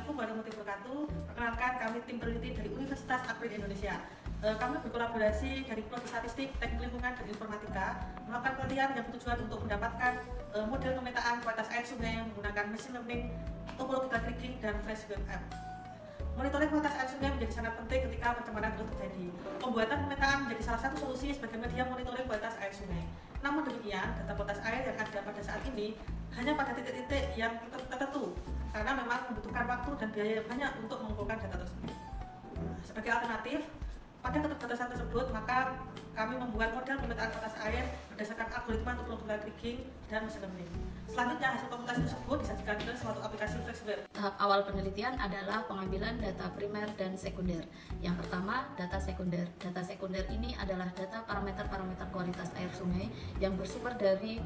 Assalamualaikum warahmatullahi wabarakatuh. Perkenalkan, kami tim peneliti dari Universitas Akpri Indonesia. Kami berkolaborasi dari Prodi Statistik, Teknik Lingkungan, dan Informatika melakukan penelitian yang bertujuan untuk mendapatkan model pemetaan kualitas air sungai yang menggunakan machine learning, topological kriging, dan flash web app. Monitoring kualitas air sungai menjadi sangat penting ketika pencemaran laut terjadi. Pembuatan pemetaan menjadi salah satu solusi sebagai media monitoring kualitas air sungai. Namun demikian, data kualitas air yang ada pada saat ini hanya pada titik-titik yang tertentu, karena memang membutuhkan waktu dan biaya yang banyak untuk mengumpulkan data tersebut. Sebagai alternatif, pada keterbatasan tersebut, maka kami membuat model pemetaan kualitas air berdasarkan algoritma topological kriging dan machine learning. Selanjutnya, hasil komputasi tersebut disajikan ke suatu aplikasi flash web. Tahap awal penelitian adalah pengambilan data primer dan sekunder. Yang pertama, data sekunder. Data sekunder ini adalah data parameter-parameter kualitas air sungai yang bersumber dari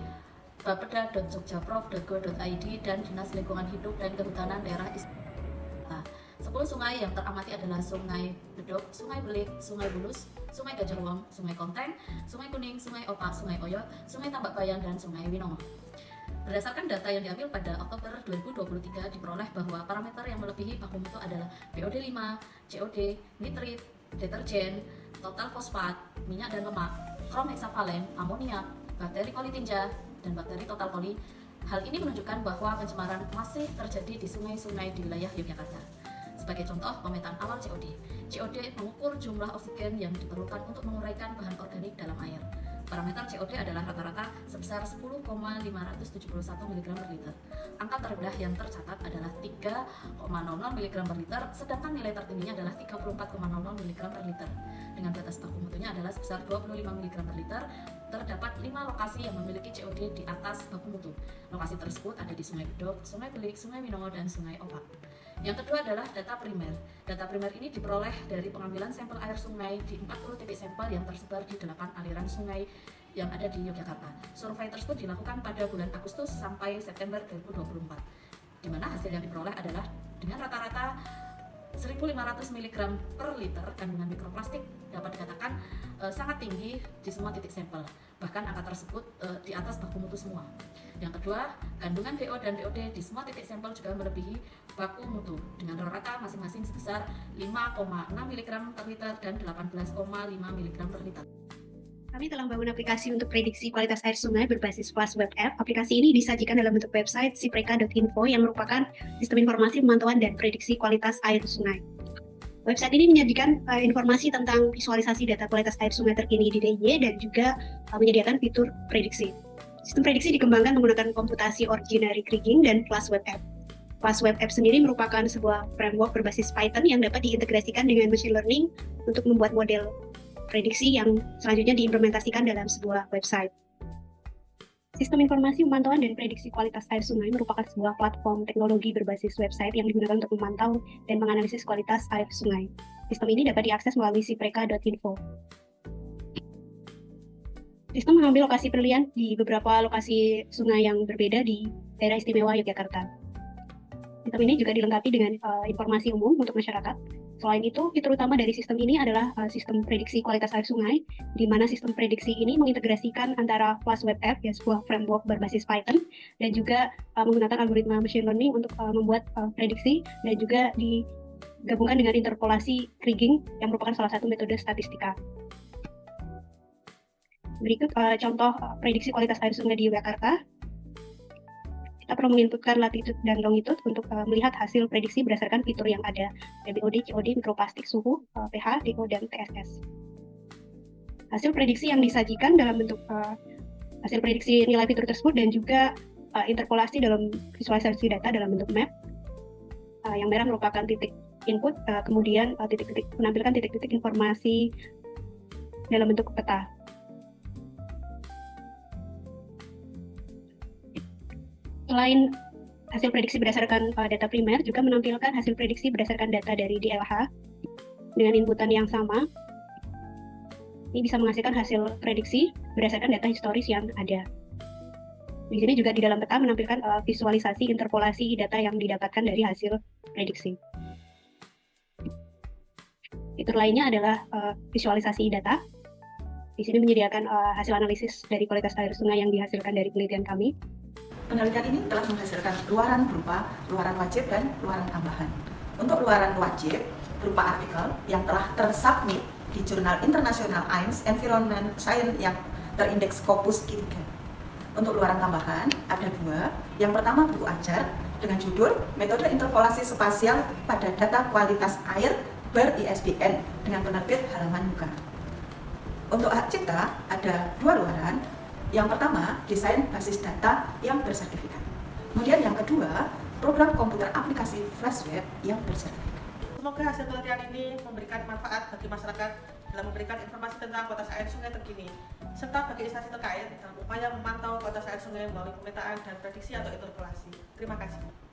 bapeda.jogjaprof.go.id dan Dinas Lingkungan Hidup dan Kehutanan Daerah Istimewa. 10 sungai yang teramati adalah Sungai Bedok, Sungai Belik, Sungai Bulus, Sungai Gajahwong, Sungai Konteng, Sungai Kuning, Sungai Opak, Sungai Oyot, Sungai Tambak Bayan, dan Sungai Winongo. Berdasarkan data yang diambil pada Oktober 2023 diperoleh bahwa parameter yang melebihi baku mutu adalah BOD5, COD, nitrit, deterjen, total fosfat, minyak dan lemak, krom heksavalen, amoniak, bakteri kolitinja, dan bakteri total koli. Hal ini menunjukkan bahwa pencemaran masih terjadi di sungai-sungai di wilayah Yogyakarta. Sebagai contoh, pemetaan awal COD. COD mengukur jumlah oksigen yang diperlukan untuk menguraikan bahan organik dalam air. Parameter COD adalah rata-rata sebesar 10,571 mg per liter. Angka terendah yang tercatat adalah 3,00 mg per liter, sedangkan nilai tertingginya adalah 34,00 mg per liter. Dengan batas baku mutunya adalah sebesar 25 mg per liter. Terdapat 5 lokasi yang memiliki COD di atas baku mutu. Lokasi tersebut ada di Sungai Bedok, Sungai Belik, Sungai Winongo, dan Sungai Opak. Yang kedua adalah data primer. Data primer ini diperoleh dari pengambilan sampel air sungai di 40 titik sampel yang tersebar di 8 aliran sungai yang ada di Yogyakarta. Survei tersebut dilakukan pada bulan Agustus sampai September 2024, di mana hasil yang diperoleh adalah dengan rata-rata 1.500 mg per liter kandungan mikroplastik dapat dikatakan sangat tinggi di semua titik sampel. Bahkan angka tersebut di atas baku mutu semua. Yang kedua, kandungan BO dan BOD di semua titik sampel juga melebihi baku mutu dengan rata masing-masing sebesar 5,6 mg per liter dan 18,5 mg per liter. Kami telah membangun aplikasi untuk prediksi kualitas air sungai berbasis Flash Web App. Aplikasi ini disajikan dalam bentuk website sipreka.info yang merupakan sistem informasi pemantauan dan prediksi kualitas air sungai. Website ini menyajikan informasi tentang visualisasi data kualitas air sungai terkini di DIY dan juga menyediakan fitur prediksi. Sistem prediksi dikembangkan menggunakan komputasi originary kriging dan Flash Web App. Flash Web App sendiri merupakan sebuah framework berbasis Python yang dapat diintegrasikan dengan machine learning untuk membuat model prediksi yang selanjutnya diimplementasikan dalam sebuah website. Sistem informasi pemantauan dan prediksi kualitas air sungai merupakan sebuah platform teknologi berbasis website yang digunakan untuk memantau dan menganalisis kualitas air sungai. Sistem ini dapat diakses melalui sipreka.info. Sistem mengambil lokasi penelitian di beberapa lokasi sungai yang berbeda di daerah istimewa Yogyakarta. Sistem ini juga dilengkapi dengan informasi umum untuk masyarakat. Selain itu, fitur utama dari sistem ini adalah sistem prediksi kualitas air sungai, di mana sistem prediksi ini mengintegrasikan antara Flash Web App, ya, sebuah framework berbasis Python, dan juga menggunakan algoritma machine learning untuk membuat prediksi, dan juga digabungkan dengan interpolasi kriging yang merupakan salah satu metode statistika. Berikut contoh prediksi kualitas air sungai di Yogyakarta. Kita perlu menginputkan latitude dan longitude untuk melihat hasil prediksi berdasarkan fitur yang ada, BOD, COD, mikroplastik, suhu, pH, DO, dan TSS. Hasil prediksi yang disajikan dalam bentuk hasil prediksi nilai fitur tersebut dan juga interpolasi dalam visualisasi data dalam bentuk map. Yang merah merupakan titik input, kemudian menampilkan titik-titik informasi dalam bentuk peta. Selain hasil prediksi berdasarkan data primer, juga menampilkan hasil prediksi berdasarkan data dari DLH dengan inputan yang sama. Ini bisa menghasilkan hasil prediksi berdasarkan data historis yang ada. Di sini juga di dalam peta menampilkan visualisasi interpolasi data yang didapatkan dari hasil prediksi. Fitur lainnya adalah visualisasi data. Di sini menyediakan hasil analisis dari kualitas air sungai yang dihasilkan dari penelitian kami. Penelitian ini telah menghasilkan luaran berupa luaran wajib dan luaran tambahan. Untuk luaran wajib berupa artikel yang telah tersubmit di jurnal internasional IANS Environment Science yang terindeks Scopus Q3. Untuk luaran tambahan ada 2. Yang pertama buku ajar dengan judul Metode Interpolasi Spasial pada Data Kualitas Air ber-ISBN dengan penerbit Halaman Muka. Untuk hak cipta ada 2 luaran. Yang pertama, desain basis data yang bersertifikat. Kemudian yang kedua, program komputer aplikasi flash web yang bersertifikat. Semoga hasil penelitian ini memberikan manfaat bagi masyarakat dalam memberikan informasi tentang kualitas air sungai terkini, serta bagi instansi terkait dalam upaya memantau kualitas air sungai melalui pemetaan dan prediksi atau interpolasi. Terima kasih.